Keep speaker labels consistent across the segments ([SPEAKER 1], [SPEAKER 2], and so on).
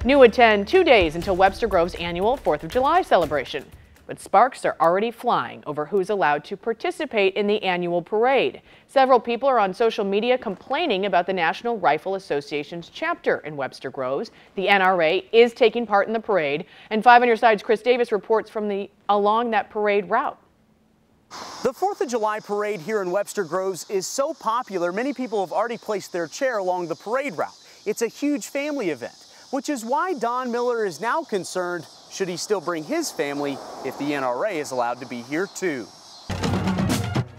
[SPEAKER 1] New at 10, 2 days until Webster Grove's annual 4th of July celebration. But sparks are already flying over who's allowed to participate in the annual parade. Several people are on social media complaining about the National Rifle Association's chapter in Webster Groves. The NRA is taking part in the parade, and 5 on your side's Chris Davis reports from along that parade route.
[SPEAKER 2] The 4th of July parade here in Webster Groves is so popular, many people have already placed their chair along the parade route. It's a huge family event, which is why Don Miller is now concerned should he still bring his family if the NRA is allowed to be here too.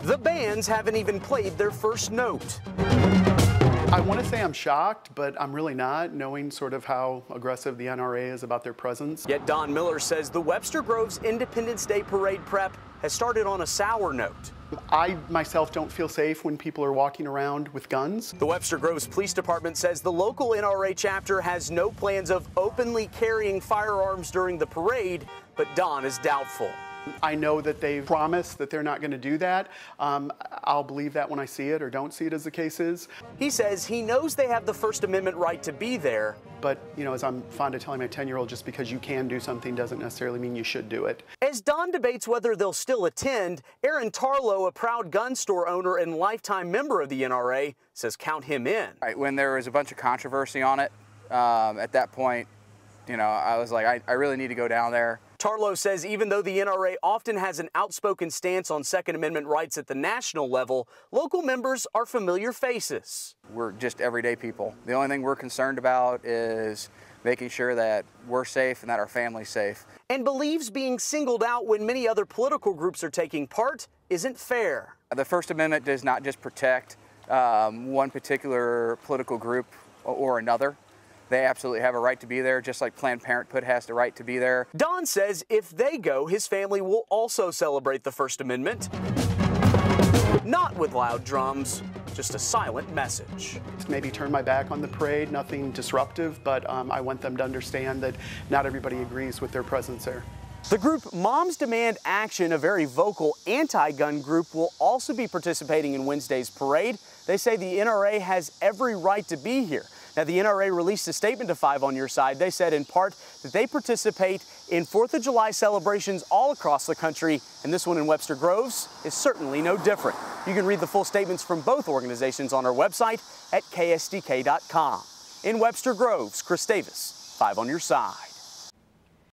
[SPEAKER 2] The bands haven't even played their first note.
[SPEAKER 3] I want to say I'm shocked, but I'm really not, knowing sort of how aggressive the NRA is about their presence.
[SPEAKER 2] Yet Don Miller says the Webster Groves Independence Day parade prep has started on a sour note.
[SPEAKER 3] I myself don't feel safe when people are walking around with guns.
[SPEAKER 2] The Webster Groves Police Department says the local NRA chapter has no plans of openly carrying firearms during the parade, but Don is doubtful.
[SPEAKER 3] I know that they've promised that they're not going to do that. I'll believe that when I see it or don't see it, as the case is.
[SPEAKER 2] He says he knows they have the First Amendment right to be there.
[SPEAKER 3] But, you know, as I'm fond of telling my 10-year-old, just because you can do something doesn't necessarily mean you should do it.
[SPEAKER 2] As Don debates whether they'll still attend, Aaron Tarlow, a proud gun store owner and lifetime member of the NRA, says count him in.
[SPEAKER 4] Right, when there was a bunch of controversy on it, at that point, you know, I was like, I really need to go down there.
[SPEAKER 2] Tarlow says even though the NRA often has an outspoken stance on Second Amendment rights at the national level, local members are familiar faces.
[SPEAKER 4] We're just everyday people. The only thing we're concerned about is making sure that we're safe and that our family's safe.
[SPEAKER 2] And believes being singled out when many other political groups are taking part isn't fair.
[SPEAKER 4] The First Amendment does not just protect one particular political group or another. They absolutely have a right to be there, just like Planned Parenthood has the right to be there.
[SPEAKER 2] Don says if they go, his family will also celebrate the First Amendment. Not with loud drums, just a silent message.
[SPEAKER 3] Maybe turn my back on the parade, nothing disruptive, but I want them to understand that not everybody agrees with their presence there.
[SPEAKER 2] The group Moms Demand Action, a very vocal anti-gun group, will also be participating in Wednesday's parade. They say the NRA has every right to be here. Now, the NRA released a statement to 5 on your side. They said in part that they participate in 4th of July celebrations all across the country, and this one in Webster Groves is certainly no different. You can read the full statements from both organizations on our website at ksdk.com. In Webster Groves, Chris Davis, 5 on your side.